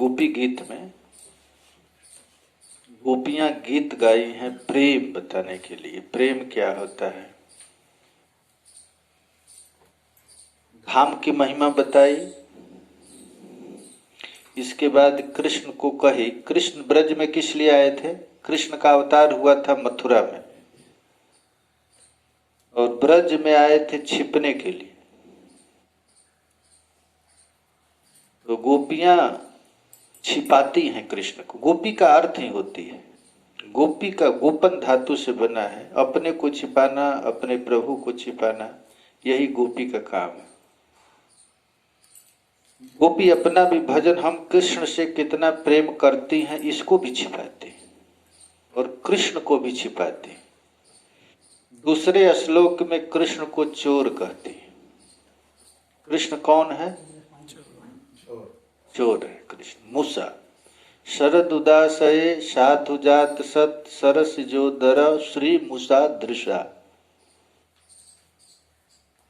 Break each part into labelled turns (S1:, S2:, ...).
S1: गोपी गीत में गोपियां गीत गाई हैं प्रेम बताने के लिए। प्रेम क्या होता है, धाम की महिमा बताई। इसके बाद कृष्ण को कही, कृष्ण ब्रज में किस लिए आए थे? कृष्ण का अवतार हुआ था मथुरा में, और ब्रज में आए थे छिपने के लिए। तो गोपियां छिपाती हैं कृष्ण को। गोपी का अर्थ ही होती है, गोपी का गोपन धातु से बना है, अपने को छिपाना, अपने प्रभु को छिपाना, यही गोपी का काम है। गोपी अपना भी भजन, हम कृष्ण से कितना प्रेम करती हैं, इसको भी छिपाती हैं और कृष्ण को भी छिपाती हैं। दूसरे श्लोक में कृष्ण को चोर कहती है। कृष्ण कौन है? चोर है कृष्ण। मूसा शरद उदासये साधु जात सत सरस जो दर श्री मूसा दृशा।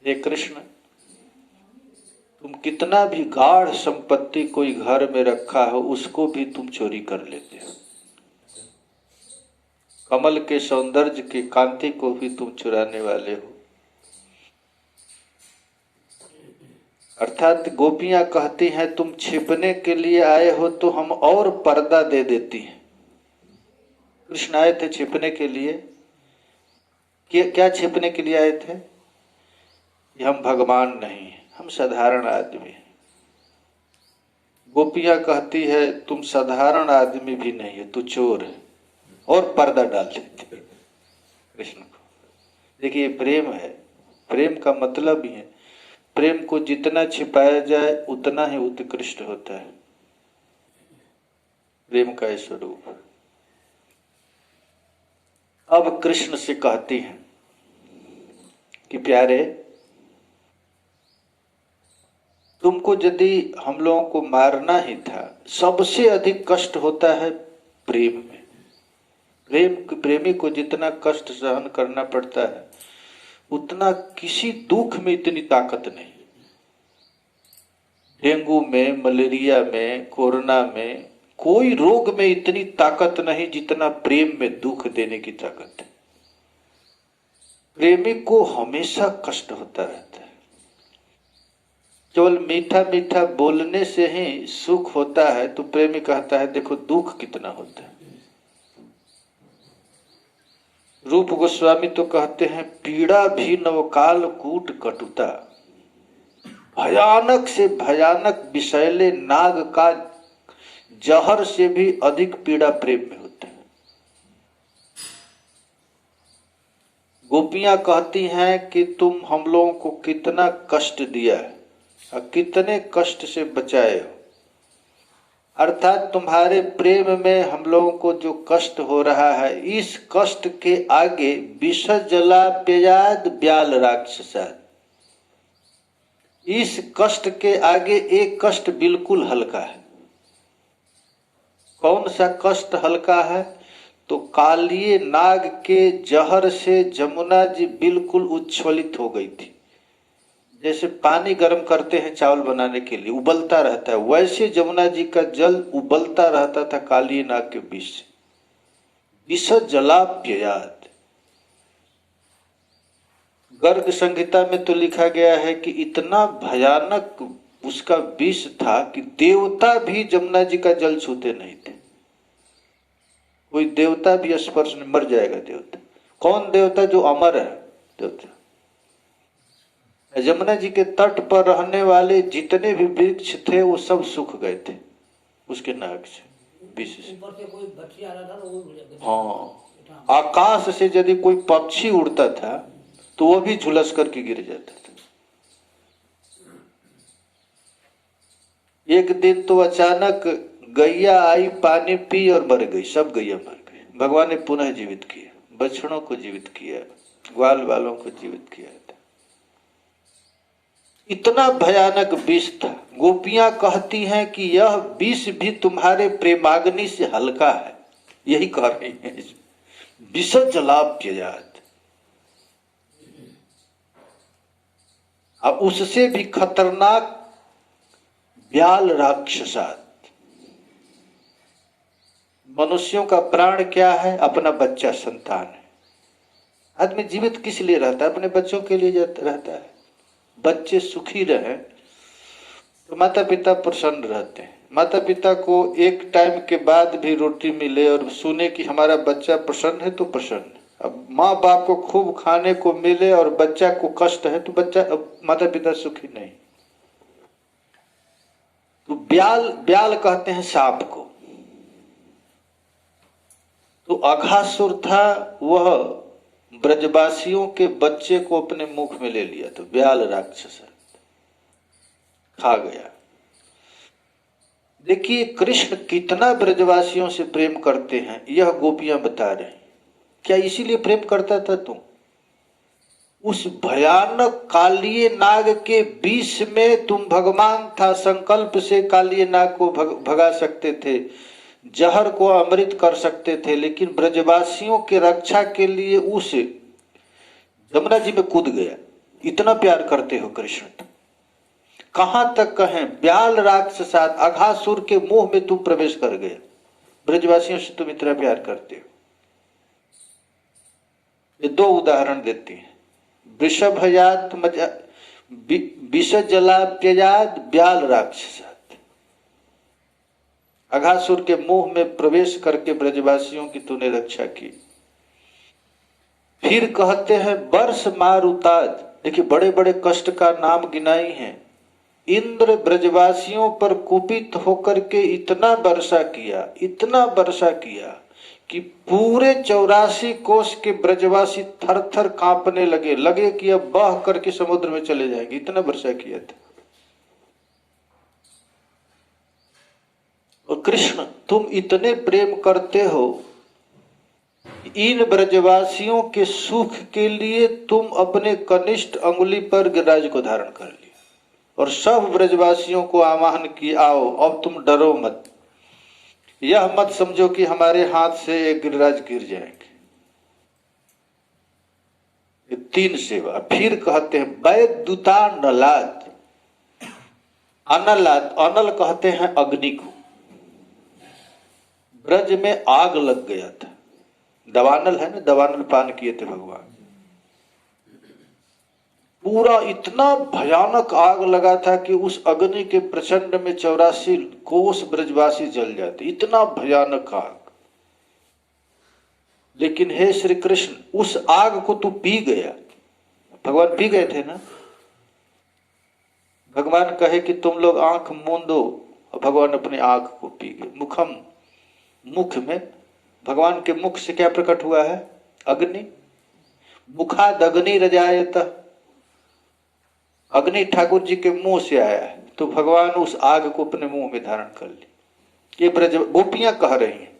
S1: हे कृष्ण, तुम कितना भी गाढ़ संपत्ति कोई घर में रखा हो, उसको भी तुम चोरी कर लेते हो। कमल के सौंदर्य की कांति को भी तुम चुराने वाले हो। अर्थात गोपियां कहती हैं तुम छिपने के लिए आए हो तो हम और पर्दा दे देती हैं। कृष्ण आए थे छिपने के लिए। क्या छिपने के लिए आए थे? कि हम भगवान नहीं हैं, हम साधारण आदमी हैं। गोपियां कहती है तुम साधारण आदमी भी नहीं है, तू चोर है, और पर्दा डाल देती है कृष्ण को। देखिए प्रेम है, प्रेम का मतलब ही है, प्रेम को जितना छिपाया जाए उतना ही उत्कृष्ट होता है प्रेम का स्वरूप। अब कृष्ण से कहती हैं कि प्यारे, तुमको यदि हम लोगों को मारना ही था, सबसे अधिक कष्ट होता है प्रेम में। प्रेमी को जितना कष्ट सहन करना पड़ता है, उतना किसी दुख में इतनी ताकत नहीं। डेंगू में, मलेरिया में, कोरोना में, कोई रोग में इतनी ताकत नहीं जितना प्रेम में दुख देने की ताकत है। प्रेमी को हमेशा कष्ट होता रहता है। केवल मीठा मीठा बोलने से ही सुख होता है, तो प्रेमी कहता है देखो दुख कितना होता है। रूप गोस्वामी तो कहते हैं पीड़ा भी नवकाल कूट कटुता। भयानक से भयानक विषैले नाग का जहर से भी अधिक पीड़ा प्रेम में होता है। गोपियां कहती हैं कि तुम हम लोगों को कितना कष्ट दिया है और कितने कष्ट से बचाए हो। अर्थात तुम्हारे प्रेम में हम लोगों को जो कष्ट हो रहा है, इस कष्ट के आगे विष जला पेयाद ब्याल राक्षसाद, इस कष्ट के आगे एक कष्ट बिल्कुल हल्का है। कौन सा कष्ट हल्का है? तो कालिए नाग के जहर से जमुना जी बिल्कुल उच्छ्वलित हो गई थी। जैसे पानी गर्म करते हैं चावल बनाने के लिए, उबलता रहता है, वैसे जमुना जी का जल उबलता रहता था काली नाग के विष से। विष जलाप्ययात। गर्ग संहिता में तो लिखा गया है कि इतना भयानक उसका विष था कि देवता भी जमुना जी का जल छूते नहीं थे। कोई देवता भी स्पर्श में मर जाएगा। देवता कौन? देवता जो अमर है देवता। यमुना जी के तट पर रहने वाले जितने भी वृक्ष थे वो सब सूख गए थे उसके नाग से, विष से। हाँ, आकाश से यदि कोई पक्षी उड़ता था तो वो भी झुलस करके गिर जाता था। एक दिन तो अचानक गैया आई, पानी पी और मर गई, सब गैया मर गई। भगवान ने पुनः जीवित किया, बछड़ों को जीवित किया, ग्वाल वालों को जीवित किया था। इतना भयानक विष था। गोपियां कहती हैं कि यह विष भी तुम्हारे प्रेमाग्नि से हल्का है, यही कह रही हैं। विष जलाप्ययात, अब उससे भी खतरनाक ब्याल राक्षसात। मनुष्यों का प्राण क्या है? अपना बच्चा, संतान है। आदमी जीवित किस लिए रहता है? अपने बच्चों के लिए रहता है। बच्चे सुखी रहे तो माता पिता प्रसन्न रहते हैं। माता पिता को एक टाइम के बाद भी रोटी मिले और सुने कि हमारा बच्चा प्रसन्न है तो प्रसन्न। अब माँ बाप को खूब खाने को मिले और बच्चा को कष्ट है तो माता पिता सुखी नहीं। तो ब्याल कहते हैं सांप को। तो अघासुर था, वह ब्रजवासियों के बच्चे को अपने मुख में ले लिया। तो ब्याल राक्षस खा गया। देखिए कृष्ण कितना ब्रजवासियों से प्रेम करते हैं, यह गोपियां बता रहे हैं। क्या इसीलिए प्रेम करता था तुम? उस भयानक कालिये नाग के विष में तुम भगवान था, संकल्प से कालिये नाग को भगा सकते थे, जहर को अमृत कर सकते थे, लेकिन ब्रजवासियों के रक्षा के लिए उस यमुना जी में कूद गया। इतना प्यार करते हो कृष्ण तुम। कहां तक कहें, ब्याल राक्षसात अघासुर के मुंह में तुम प्रवेश कर गए। ब्रजवासियों से तुम इतना प्यार करते हो। ये दो उदाहरण देती हैं। वृषभयात विष जलाप्यजात ब्याल राक्षसात। अघासुर के मुंह में प्रवेश करके ब्रजवासियों की तूने रक्षा की। फिर कहते हैं वर्ष मारुताज। देखिए बड़े बड़े कष्ट का नाम गिनाई है। इंद्र ब्रजवासियों पर कुपित होकर के इतना वर्षा किया कि पूरे 84 कोस के ब्रजवासी थर थर कांपने लगे कि अब बह करके समुद्र में चले जाएंगे। इतना वर्षा किया था। और कृष्ण तुम इतने प्रेम करते हो, इन ब्रजवासियों के सुख के लिए तुम अपने कनिष्ठ अंगुली पर गिरिराज को धारण कर लिया और सब ब्रजवासियों को आह्वान की, आओ अब तुम डरो मत, यह मत समझो कि हमारे हाथ से एक गिरिराज गिर जाएंगे। ये 3 सेवा। फिर कहते हैं वैद्युता नलाद। अनलाद, अनल कहते हैं अग्नि को। ब्रज में आग लग गया था। दवानल है ना, दवानल पान किए थे भगवान। पूरा इतना भयानक आग लगा था कि उस अग्नि के प्रचंड में 84 कोस ब्रजवासी जल जाते। इतना भयानक आग। लेकिन हे श्री कृष्ण, उस आग को तू पी गया। भगवान पी गए थे ना। भगवान कहे कि तुम लोग आंख मूंदो, भगवान अपने आंख को पी गए। मुखम, मुख में, भगवान के मुख से क्या प्रकट हुआ है? अग्नि। मुखाद अग्नि रजायत। अग्नि ठाकुर जी के मुंह से आया है, तो भगवान उस आग को अपने मुंह में धारण कर ली। ये ब्रज गोपियां कह रही हैं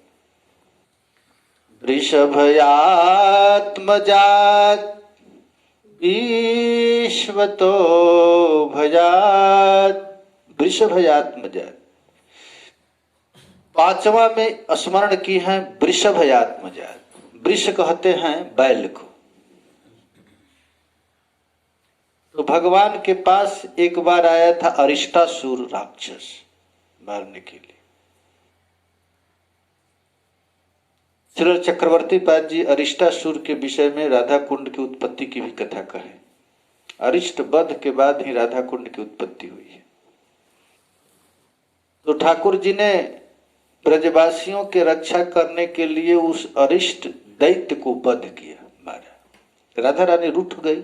S1: वृषभयात्मजात विश्वतो भजात। वृषभयात्मजात 5वां में स्मरण की है वृषभयात्मजात। वृष कहते हैं बैल को। तो भगवान के पास एक बार आया था अरिष्टासुर राक्षस मारने के लिए। श्री चक्रवर्ती पाद जी अरिष्टासुर के विषय में राधा कुंड की उत्पत्ति की भी कथा कहे। अरिष्ट वध के बाद ही राधा कुंड की उत्पत्ति हुई है। तो ठाकुर जी ने ब्रजवासियों के रक्षा करने के लिए उस अरिष्ट दैत्य को वध किया, मारा। राधा रानी रूठ गई।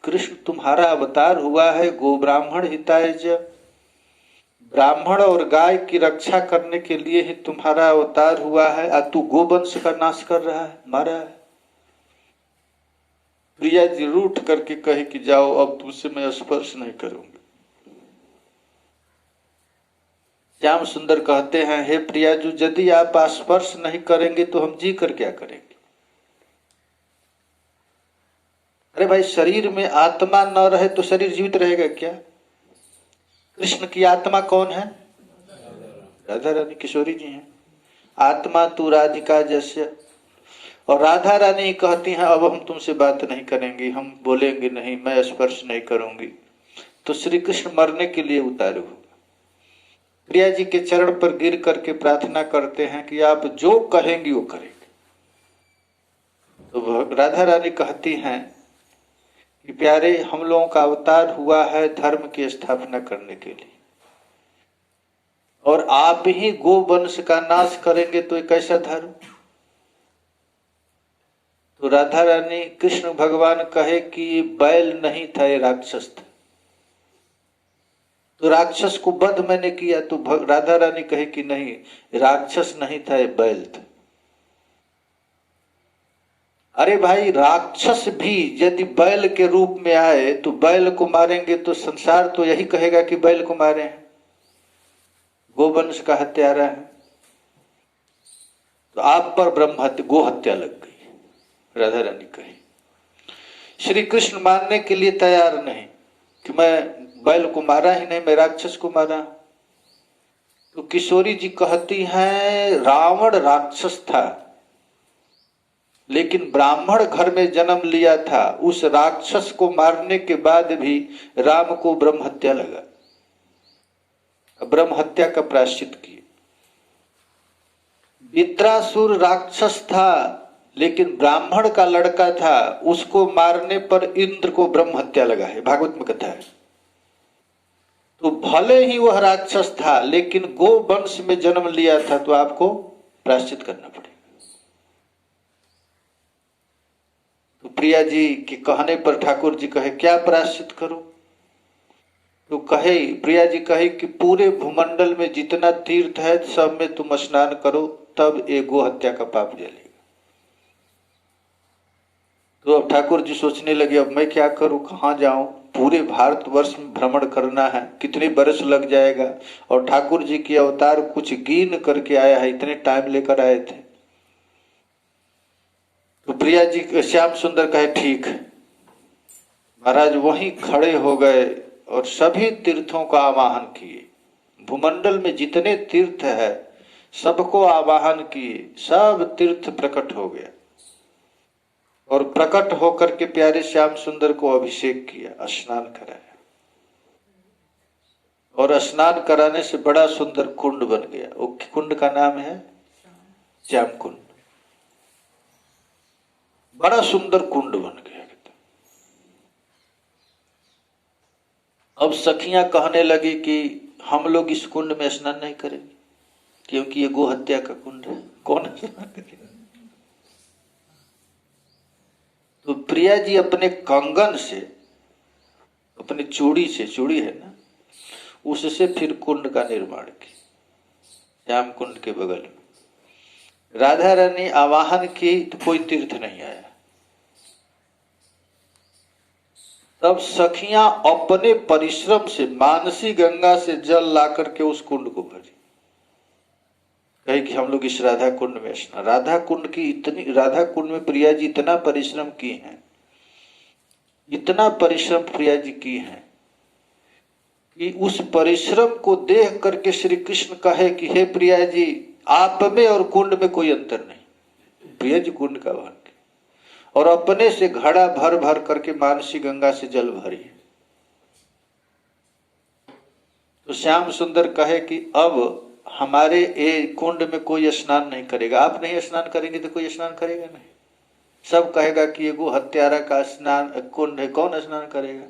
S1: कृष्ण तुम्हारा अवतार हुआ है गो ब्राह्मण हिताय च। ब्राह्मण और गाय की रक्षा करने के लिए ही तुम्हारा अवतार हुआ है, और तू गोवंश का नाश कर रहा है, मारा है। प्रिया जी रूठ करके कहे कि जाओ, अब तुमसे मैं स्पर्श नहीं करूंगी। श्याम सुंदर कहते हैं, हे प्रिया जी, यदि आप स्पर्श नहीं करेंगे तो हम जी कर क्या करेंगे? अरे भाई, शरीर में आत्मा न रहे तो शरीर जीवित रहेगा क्या? कृष्ण की आत्मा कौन है? राधा रानी, किशोरी जी हैं। आत्मा तू राधिका जैसे। और राधा रानी कहती हैं, अब हम तुमसे बात नहीं करेंगे, हम बोलेंगे नहीं, मैं स्पर्श नहीं करूंगी। तो श्री कृष्ण मरने के लिए उतारे हो। प्रिया जी के चरण पर गिर करके प्रार्थना करते हैं कि आप जो कहेंगी वो करेंगे। तो राधा रानी कहती हैं कि प्यारे, हम लोगों का अवतार हुआ है धर्म की स्थापना करने के लिए, और आप ही गो वंश का नाश करेंगे तो एक कैसा धर्म। तो राधा रानी, कृष्ण भगवान कहे कि ये बैल नहीं था, ये राक्षस था, तो राक्षस को वध मैंने किया। तो राधा रानी कहे कि नहीं, राक्षस नहीं था, ये बैल था। अरे भाई, राक्षस भी यदि बैल के रूप में आए तो बैल को मारेंगे तो संसार तो यही कहेगा कि बैल को मारे हैं, गोवंश का हत्यारा है। तो आप पर गो हत्या लग गई, राधा रानी कही। श्री कृष्ण मानने के लिए तैयार नहीं कि मैं बैल को मारा ही नहीं, मैं राक्षस को मारा। तो किशोरी जी कहती हैं, रावण राक्षस था लेकिन ब्राह्मण घर में जन्म लिया था। उस राक्षस को मारने के बाद भी राम को ब्रह्म हत्या लगा, ब्रह्म हत्या का प्रायश्चित किए। वित्रासुर राक्षस था लेकिन ब्राह्मण का लड़का था, उसको मारने पर इंद्र को ब्रह्म हत्या लगा है, भागवत में कथा है। तो भले ही वह राक्षस था लेकिन गो वंश में जन्म लिया था, तो आपको प्रायश्चित करना पड़ेगा। तो प्रिया जी के कहने पर ठाकुर जी कहे, क्या प्रायश्चित करो? तो कहे, प्रिया जी कहे कि पूरे भूमंडल में जितना तीर्थ है सब में तुम स्नान करो, तब ये गो हत्या का पाप जलेगा। तो अब ठाकुर जी सोचने लगे, अब मैं क्या करूं, कहाँ जाऊं? पूरे भारतवर्ष में भ्रमण करना है, कितने बरस लग जाएगा। और ठाकुर जी की अवतार कुछ गिन करके आया है, इतने टाइम लेकर आए थे। तो प्रिया जी, श्याम सुंदर कहे ठीक। महाराज वहीं खड़े हो गए और सभी तीर्थों का आवाहन किए। भूमंडल में जितने तीर्थ है सबको आवाहन किए, सब तीर्थ प्रकट हो गया। और प्रकट होकर के प्यारे श्याम सुंदर को अभिषेक किया, स्नान कराया। और स्नान कराने से बड़ा सुंदर कुंड बन गया। वो कुंड का नाम है श्याम कुंड। बड़ा सुंदर कुंड बन गया। अब सखियां कहने लगी कि हम लोग इस कुंड में स्नान नहीं करेंगे क्योंकि ये गो हत्या का कुंड है, कौन स्नान करेगा? तो प्रिया जी अपने कंगन से, अपनी चूड़ी से, चूड़ी है ना, उससे फिर कुंड का निर्माण किया श्याम कुंड के बगल में। राधा रानी आवाहन की तो कोई तीर्थ नहीं आया। तब सखियां अपने परिश्रम से मानसी गंगा से जल ला करके उस कुंड को भरी। कहे कि हम लोग इस राधा कुंड में स्नान। राधा कुंड में प्रिया जी इतना परिश्रम की हैं, इतना परिश्रम प्रिया जी की हैं कि उस परिश्रम को देख करके श्री कृष्ण कहे कि हे प्रिया जी, आप में और कुंड में कोई अंतर नहीं। प्रिया जी कुंड का वहन और अपने से घड़ा भर भर करके मानसी गंगा से जल भरी। तो श्याम सुंदर कहे कि अब हमारे ये कुंड में कोई स्नान नहीं करेगा। आप नहीं स्नान करेंगे तो कोई स्नान करेगा नहीं। सब कहेगा कि ये गो हत्यारा का स्नान कुंड है, कौन स्नान करेगा?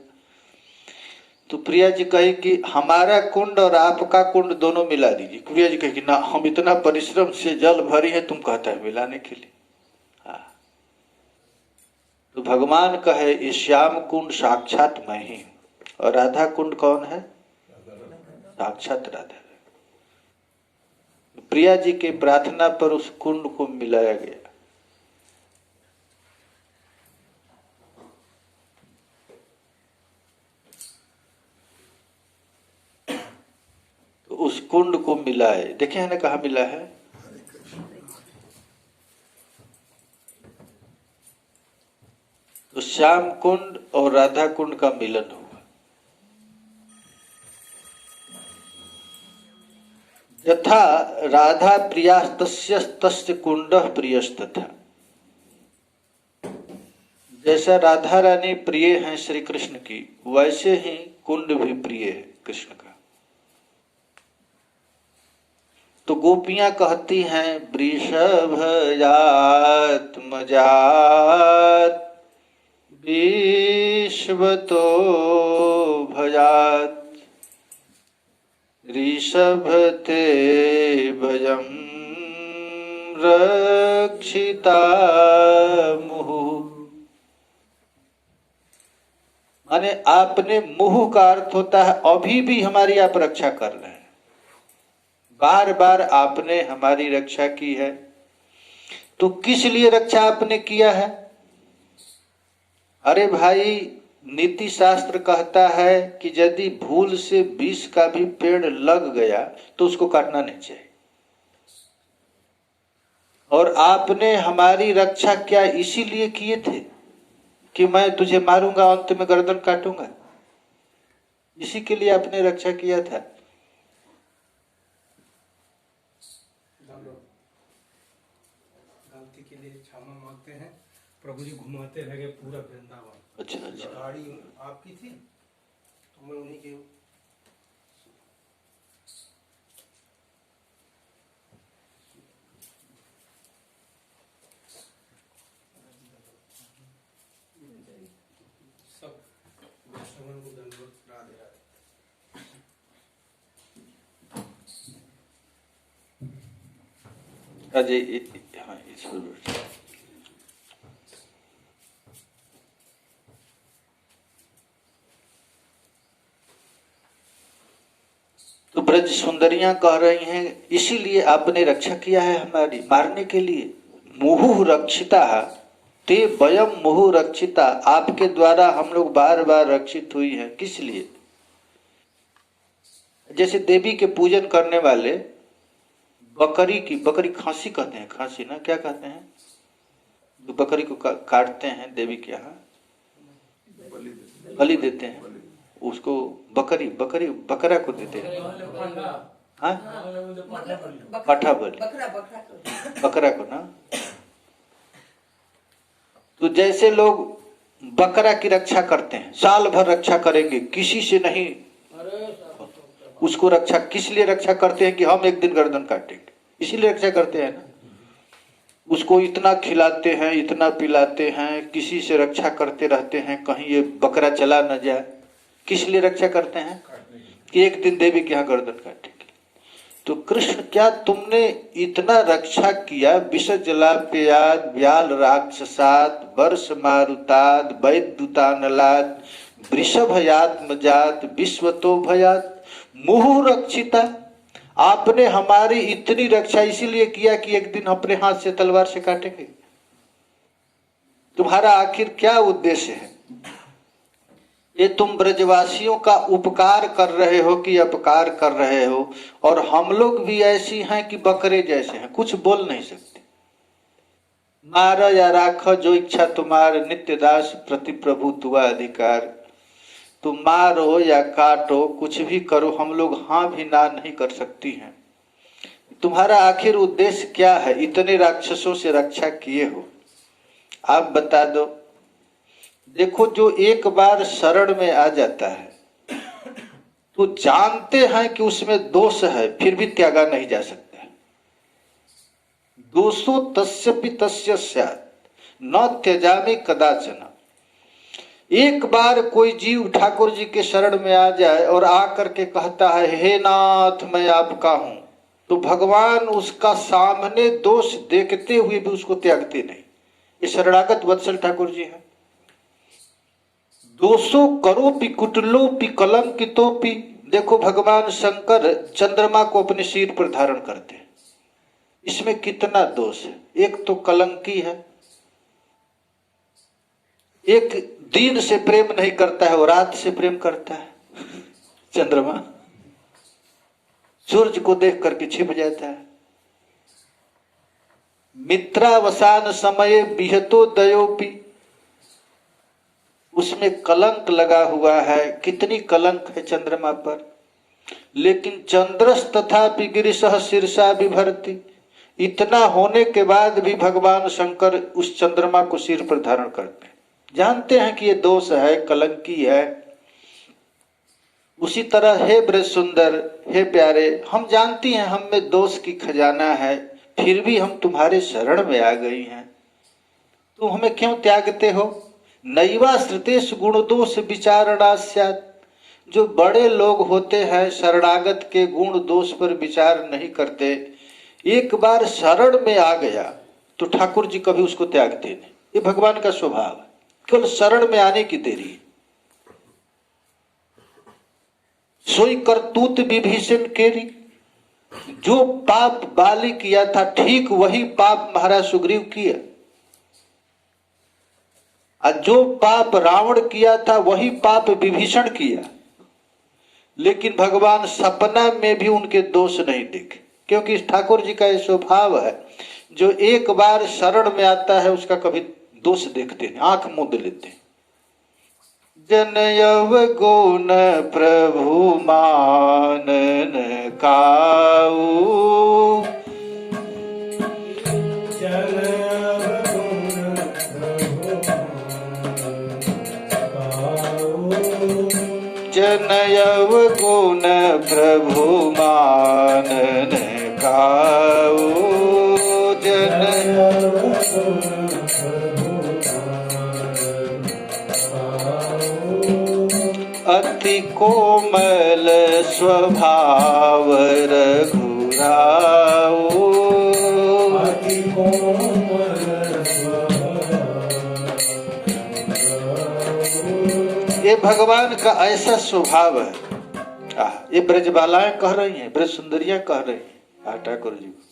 S1: तो प्रिया जी कहे कि हमारा कुंड और आपका कुंड दोनों मिला दीजिए। प्रिया जी कहे कि ना, हम इतना परिश्रम से जल भरी है, तुम कहता है मिलाने के लिए। तो भगवान कहे, ये श्याम कुंड साक्षात मैं ही हूं। और राधा कुंड कौन है? साक्षात राधा। प्रिया जी के प्रार्थना पर उस कुंड को मिलाया गया। तो उस कुंड को मिलाए, देखे है ना कहा मिला है? तो श्याम कुंड और राधा कुंड का मिलन हुआ। यथा राधा प्रिया तस्य तस्य कुंडः प्रियस्तथा। जैसा राधा रानी प्रिय हैं श्री कृष्ण की, वैसे ही कुंड भी प्रिय है कृष्ण का। तो गोपियां कहती हैं वृषभ आत्मजात विश्वतो भजात ऋषभ ते भजम रक्षिता मुहु। माने आपने मुहु का अर्थ होता है अभी भी हमारी आप रक्षा कर रहे हैं, बार बार आपने हमारी रक्षा की है। तो किस लिए रक्षा आपने किया है? अरे भाई, नीति शास्त्र कहता है कि यदि भूल से विष का भी पेड़ लग गया तो उसको काटना नहीं चाहिए। और आपने हमारी रक्षा क्या इसीलिए किए थे कि मैं तुझे मारूंगा, अंत में गर्दन काटूंगा? इसी के लिए आपने रक्षा किया था।
S2: गलती के लिए क्षमा मांगते हैं। प्रभु जी घुमाते लगे पूरा वृंदावन।
S1: अच्छा अच्छा,
S2: गाड़ी आपकी थी तो मैं उन्हीं के सब वैष्णवन को दंडवत राधे राधे।
S1: अजय हाँ इस पर बैठो। तो ब्रज सुंदरियां कह रही हैं इसीलिए आपने रक्षा किया है हमारी, मारने के लिए। मुहु रक्षिता ते वयम मुहु रक्षिता, आपके द्वारा हम लोग बार बार रक्षित हुई हैं। किस लिए? जैसे देवी के पूजन करने वाले बकरी खांसी कहते हैं, खांसी ना क्या कहते हैं, जो बकरी को काटते हैं देवी के यहाँ बलि देते हैं, उसको बकरा को देते हैं। हाँ, पाठा बलि, बकरा को ना। तो जैसे लोग बकरा की रक्षा करते हैं, साल भर रक्षा करेंगे, किसी से नहीं, उसको रक्षा किस लिए रक्षा करते हैं कि हम एक दिन गर्दन काटेंगे, इसीलिए रक्षा करते हैं ना। उसको इतना खिलाते हैं, इतना पिलाते हैं, किसी से रक्षा करते रहते हैं कहीं ये बकरा चला न जाए। किस लिए रक्षा करते हैं कि एक दिन देवी के यहाँ गर्दन काटेंगे। तो कृष्ण क्या तुमने इतना रक्षा किया? विष जलाप्याद व्याल राक्षसात वर्ष मारुताद वैद्युतानलाद वृषभयात्मजात विश्वतो भयात मुहु रक्षिता। आपने हमारी इतनी रक्षा इसीलिए किया कि एक दिन अपने हाथ से तलवार से काटेंगे। तुम्हारा आखिर क्या उद्देश्य है? ये तुम ब्रजवासियों का उपकार कर रहे हो कि अपकार कर रहे हो? और हम लोग भी ऐसी हैं कि बकरे जैसे हैं, कुछ बोल नहीं सकते। मार या राख जो इच्छा तुम्हार, नित्य दास प्रति प्रभु तुआ अधिकार। तुम मारो या काटो, कुछ भी करो, हम लोग हाँ भी ना नहीं कर सकती हैं। तुम्हारा आखिर उद्देश्य क्या है? इतने राक्षसों से रक्षा किए हो, आप बता दो। देखो, जो एक बार शरण में आ जाता है तो जानते हैं कि उसमें दोष है, फिर भी त्यागा नहीं जा सकता है। दोषो तस्यपि तस्य स्यात् न त्यजामि कदाचन। एक बार कोई जीव ठाकुर जी के शरण में आ जाए और आकर के कहता है हे नाथ मैं आपका हूं, तो भगवान उसका सामने दोष देखते हुए भी उसको त्यागते नहीं। ये शरणागत वत्सल ठाकुर जी हैं। दोषो करोपि कुटिलोपि कलंकितोपि। देखो, भगवान शंकर चंद्रमा को अपने सिर पर धारण करते हैं, इसमें कितना दोष है। एक तो कलंकी है, एक दिन से प्रेम नहीं करता है, वो रात से प्रेम करता है। चंद्रमा सूरज को देख करके छिप जाता है। मित्रावसान समय बिहतो दयोपि, उसमें कलंक लगा हुआ है। कितनी कलंक है चंद्रमा पर। लेकिन चंद्रस तथा गिरिशः शीर्षा विभरति, इतना होने के बाद भी भगवान शंकर उस चंद्रमा को सिर पर धारण करते हैं। जानते हैं कि ये दोष है, कलंकी है, उसी तरह हे ब्रज सुंदर, हे प्यारे, हम जानती हैं हम में दोष की खजाना है, फिर भी हम तुम्हारे शरण में आ गई हैं। तुम हमें क्यों त्यागते हो? नैवा श्रुतेश गुण दोष विचारणा स्यात्। जो बड़े लोग होते हैं शरणागत के गुण दोष पर विचार नहीं करते। एक बार शरण में आ गया तो ठाकुर जी कभी उसको त्यागते नहीं। ये भगवान का स्वभाव है, केवल शरण में आने की देरी है। सोई करतूत विभीषण केरी। जो पाप बाली किया था ठीक वही पाप महाराज सुग्रीव किया, और जो पाप रावण किया था वही पाप विभीषण किया। लेकिन भगवान सपना में भी उनके दोष नहीं देखे, क्योंकि ठाकुर जी का यह स्वभाव है, जो एक बार शरण में आता है उसका कभी दोष देखते नहीं, आंख मूंद लेते हैं। जनयव गुण प्रभु मानन काऊ। जनयव गुण प्रभु मानन काऊ। जनयव अति कोमल स्वभाव रघुराऊ। अति कोमल ये भगवान का ऐसा स्वभाव है। ये ब्रजबालाएं कह रही हैं, ब्रज सुंदरियां कह रही हैं ठाकुर जी को,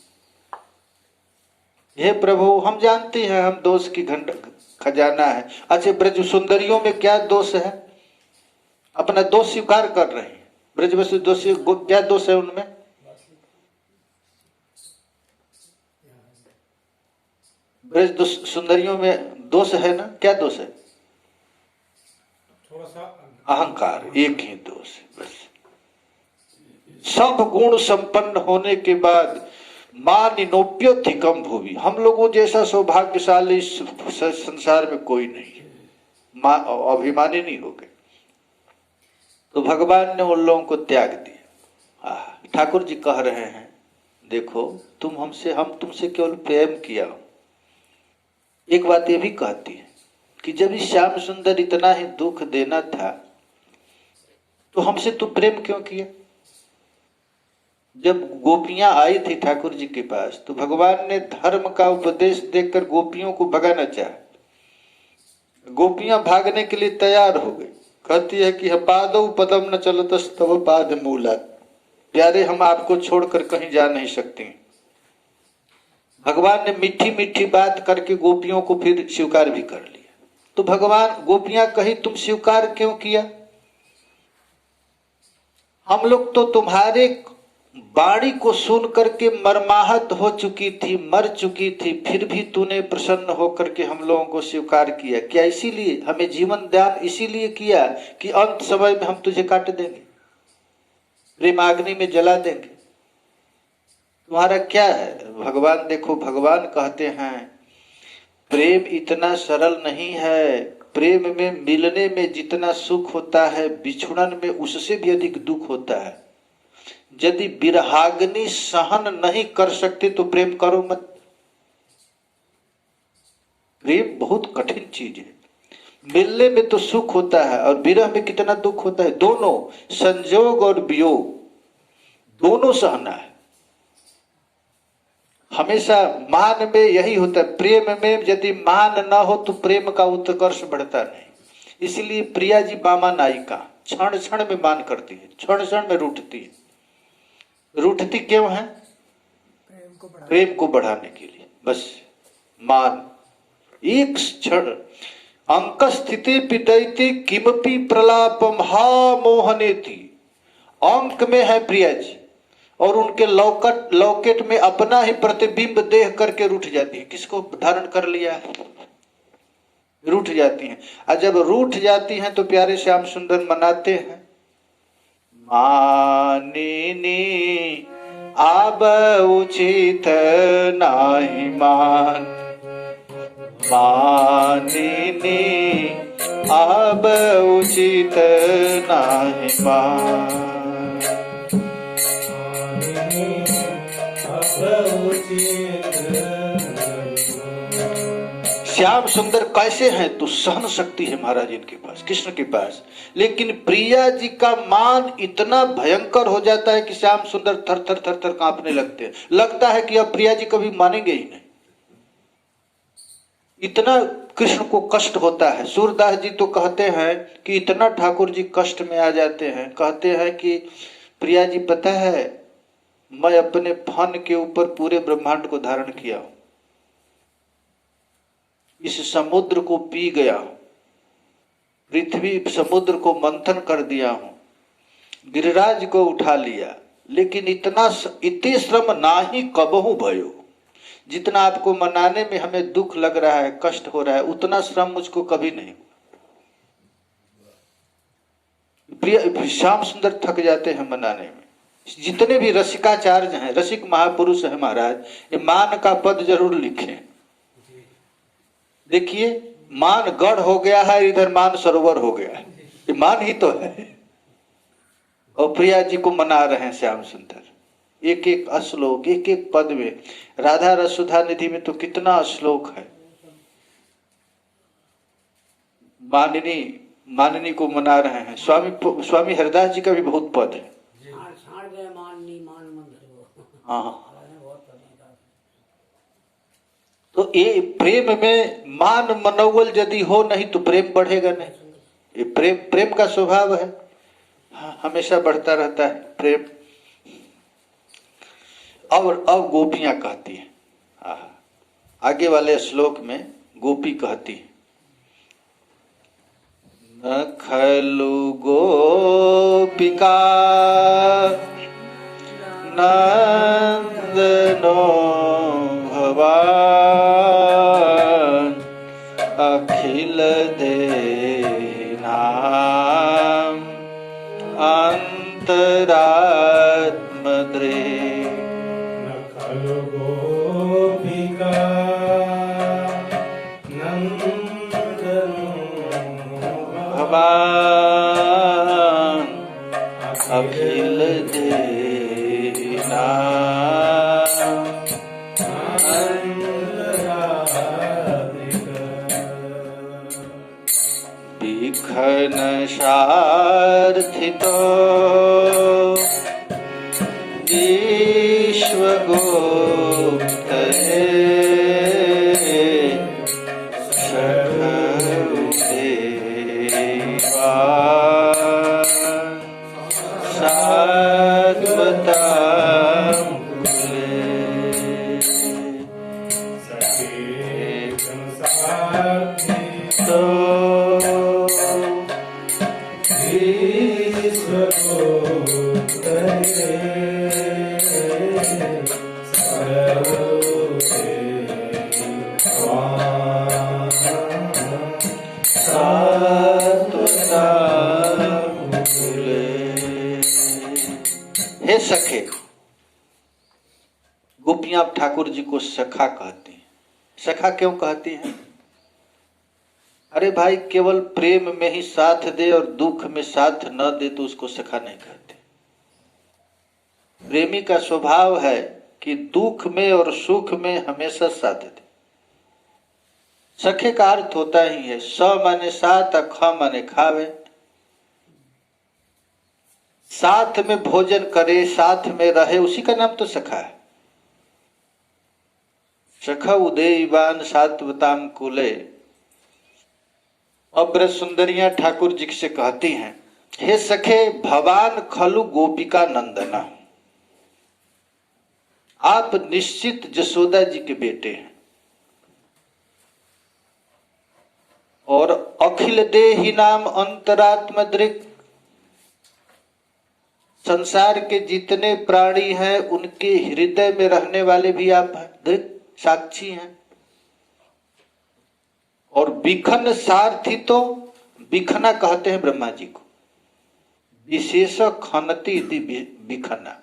S1: हे प्रभु हम जानते हैं हम दोष की खजाना है। अच्छा, ब्रज सुंदरियों में क्या दोष है? अपना दोष स्वीकार कर रहे हैं। ब्रजवसी दोष क्या दोष है उनमें? ब्रज सुंदरियों में दोष है ना, क्या दोष है?
S2: थोड़ा सा
S1: अहंकार, एक ही दोष है बस। सब गुण संपन्न होने के बाद मानिनोप्योधिकम भूमि, हम लोगों जैसा सौभाग्यशाली संसार में कोई नहीं है, अभिमानी नहीं हो गए। तो भगवान ने उन लोगों को त्याग दिया। ठाकुर जी कह रहे हैं देखो तुम हमसे, हम तुमसे केवल प्रेम किया। एक बात ये भी कहती है कि जब इस श्याम सुंदर इतना ही दुख देना था तो हमसे तू प्रेम क्यों किया? जब गोपियां आई थी ठाकुर जी के पास तो भगवान ने धर्म का उपदेश देकर गोपियों को भगाना चाहा। गोपियां भागने के लिए तैयार हो गई। कहती है कि पादौ पदम न चलतस्तव पाद मूला, प्यारे हम आपको छोड़कर कहीं जा नहीं सकते। भगवान ने मीठी मीठी बात करके गोपियों को फिर स्वीकार भी कर लिया। तो भगवान, गोपियां कही तुम स्वीकार क्यों किया? हम लोग तो तुम्हारे वाणी को सुन करके मर्माहत हो चुकी थी, मर चुकी थी, फिर भी तूने प्रसन्न होकर के हम लोगों को स्वीकार किया। क्या इसीलिए हमें जीवन दान इसीलिए किया कि अंत समय में हम तुझे काट देंगे, प्रेमाग्नि में जला देंगे? तुम्हारा क्या है? भगवान देखो, भगवान कहते हैं प्रेम इतना सरल नहीं है। प्रेम में मिलने में जितना सुख होता है बिछुड़न में उससे भी अधिक दुख होता है। यदि विरहाग्नि सहन नहीं कर सकते तो प्रेम करो मत। प्रेम बहुत कठिन चीज है। मिलने में तो सुख होता है और विरह में कितना दुख होता है। दोनों, संजोग और वियोग, दोनों सहना है। हमेशा मान में यही होता है। प्रेम में यदि मान ना हो तो प्रेम का उत्कर्ष बढ़ता नहीं। इसलिए प्रिया जी बामा नायिका क्षण क्षण में मान करती है, क्षण क्षण में रूठती है। रूठती क्यों है? प्रेम को बढ़ाने के लिए। बस मान एक क्षण अंक स्थिति पिदयति किमपि प्रलापम हा मोहने थी। अंक में है प्रिया जी और उनके लॉकेट में अपना ही प्रतिबिंब देख करके रूठ जाती है। किसको धारण कर लिया है? रूठ जाती हैं। और जब रूठ जाती हैं तो प्यारे श्याम सुंदर मनाते हैं, मानिनी आब उचित नाही मान, मानिनी अब उचित नाही मान। श्याम सुंदर कैसे हैं तो सहन शक्ति है महाराज इनके पास, कृष्ण के पास, लेकिन प्रिया जी का मान इतना भयंकर हो जाता है कि श्याम सुंदर थर थर थर थर कांपने लगते हैं। लगता है कि अब प्रिया जी कभी मानेंगे ही नहीं, इतना कृष्ण को कष्ट होता है। सूरदास जी तो कहते हैं कि इतना ठाकुर जी कष्ट में आ जाते हैं, कहते हैं कि प्रिया जी पता है मैं अपने फन के ऊपर पूरे ब्रह्मांड को धारण किया हूं, इस समुद्र को पी गया हूं, पृथ्वी समुद्र को मंथन कर दिया हूं, गिरिराज को उठा लिया, लेकिन इतने श्रम ना ही कबहू भयो। जितना आपको मनाने में हमें दुख लग रहा है, कष्ट हो रहा है, उतना श्रम मुझको कभी नहीं। प्रिय श्याम सुंदर थक जाते हैं मनाने में। जितने भी रसिकाचार्य हैं, रसिक महापुरुष हैं महाराज, ये मान का पद जरूर लिखें। देखिए मान गढ़ हो गया है, इधर मान सरोवर हो गया है, ये मान ही तो है। और प्रिया जी को मना रहे हैं श्याम सुंदर, एक एक श्लोक, एक एक पद में। राधा रसुधा निधि में तो कितना श्लोक है। माननी को मना रहे हैं। स्वामी हरिदास जी का भी बहुत पद है। हाँ, तो ये प्रेम में मान मनोवल यदि हो नहीं तो प्रेम बढ़ेगा नहीं। ये प्रेम का स्वभाव है, हाँ, हमेशा बढ़ता रहता है प्रेम। और अब गोपियां कहती हैं, आगे वाले श्लोक में गोपी कहती है, न खलु गोपिका नंदनो भवान अखिल देनाम अंतरात्म दृढ़।
S2: न खलु गोपिका नंदनो
S1: भवान अखिल देना बिखन सार्थितो विश्वगुप्त हे सखे। गोपियां ठाकुर जी को सखा कहती हैं। सखा क्यों कहती हैं? अरे भाई, केवल प्रेम में ही साथ दे और दुख में साथ न दे तो उसको सखा नहीं कहते। प्रेमी का स्वभाव है कि दुख में और सुख में हमेशा साथ दे। सखे का अर्थ होता ही है स माने साथ, ख माने खावे, साथ में भोजन करे, साथ में रहे, उसी का नाम तो सखा है। सखा उदयवान सात्वताम कुले। अब्र सुंदरियां ठाकुर जी से कहती हैं, हे सखे भवान खलु गोपिका नंदना, आप निश्चित जसोदा जी के बेटे हैं और अखिल देहि नाम अंतरात्म दृक्, संसार के जितने प्राणी हैं उनके हृदय में रहने वाले भी आप हैं, दृक् साक्षी हैं। और बिखन सारथी, तो बिखना कहते हैं ब्रह्मा जी को, विशेष खनती बिखना।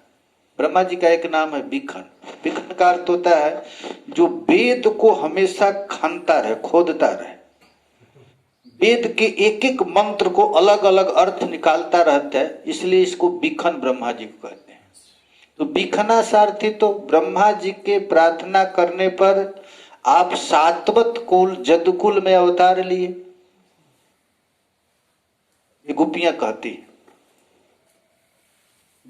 S1: ब्रह्मा जी का एक नाम है बिखन। बिखन का अर्थ होता है जो वेद को हमेशा खनता रहे, खोदता रहे। वेद के एक एक मंत्र को अलग अलग अर्थ निकालता रहता है, इसलिए इसको बिखन ब्रह्मा जी को कहते हैं। तो बिखना सारथी तो ब्रह्मा जी के प्रार्थना करने पर आप सातवत कुल जदकुल में अवतार लिए, ये गोपियां कहती है।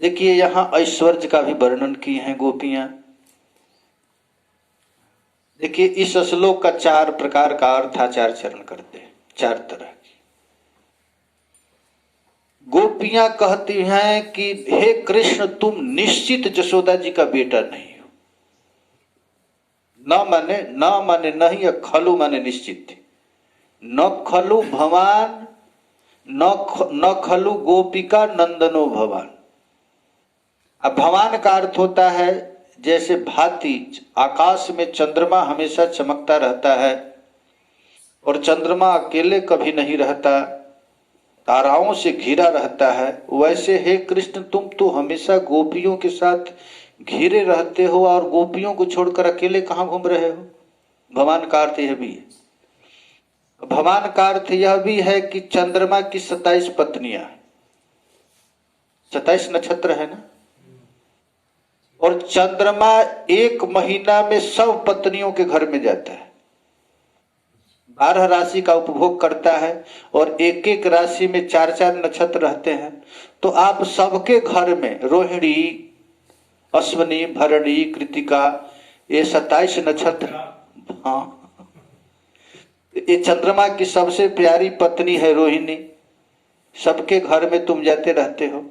S1: देखिए यहां ऐश्वर्य का भी वर्णन किए हैं गोपियां। देखिए इस श्लोक का 4 प्रकार का अर्थाचार चरण करते हैं, 4 तरह की। गोपियां कहती हैं कि हे कृष्ण तुम निश्चित जसोदा जी का बेटा नहीं हो। न माने नहीं, या खलु माने निश्चित। न खलु भवान न खलु गोपिका नंदनो भवान। अब भवान का अर्थ होता है जैसे भांति आकाश में चंद्रमा हमेशा चमकता रहता है और चंद्रमा अकेले कभी नहीं रहता, ताराओं से घिरा रहता है, वैसे हे कृष्ण तुम तो हमेशा गोपियों के साथ घिरे रहते हो और गोपियों को छोड़कर अकेले कहां घूम रहे हो। भवान का अर्थ यह भी है। भवान का अर्थ यह भी है कि चंद्रमा की 27 पत्नियां, 27 नक्षत्र है ना, और चंद्रमा 1 महीना में सब पत्नियों के घर में जाता है, 12 राशि का उपभोग करता है और एक एक राशि में 4-4 नक्षत्र रहते हैं। तो आप सबके घर में रोहिणी, अश्विनी, भरणी, कृतिका, ये 27 नक्षत्र। हाँ, ये चंद्रमा की सबसे प्यारी पत्नी है रोहिणी, सबके घर में तुम जाते रहते हो।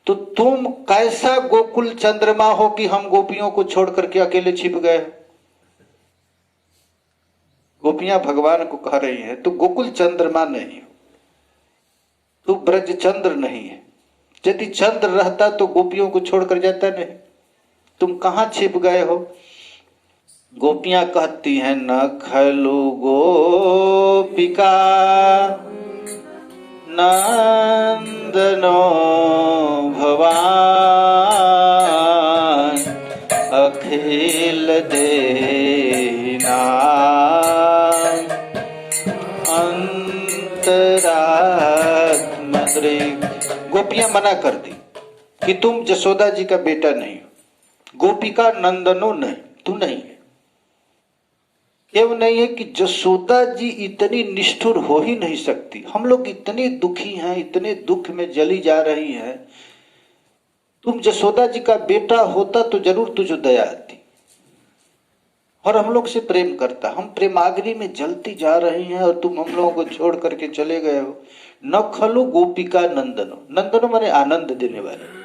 S1: तो तुम कैसा गोकुल चंद्रमा हो कि हम गोपियों को छोड़ करके अकेले छिप गए हो। गोपियां भगवान को कह रही हैं, तो गोकुल चंद्रमा नहीं हो, तू ब्रज चंद्र नहीं है। यदि चंद्र रहता तो गोपियों को छोड़कर जाता नहीं, तुम कहां छिप गए हो। गोपियां कहती हैं न खलु गोपिका नंदनो भवान अखिल देना अंतरात्मा। गोपियां मना कर दी कि तुम जसोदा जी का बेटा नहीं हो, गोपिका नंदनो नहीं, तू नहीं है। क्यों नहीं है कि जसोदा जी इतनी निष्ठुर हो ही नहीं सकती। हम लोग इतने दुखी हैं, इतने दुख में जली जा रही हैं, तुम जसोदा जी का बेटा होता तो जरूर तुझे दया आती और हम लोग से प्रेम करता। हम प्रेमाग्नि में जलती जा रही हैं और तुम हम लोगों को छोड़ करके चले गए हो। न खलु गोपिका नंदनो, नंदनो माने आनंद देने वाले।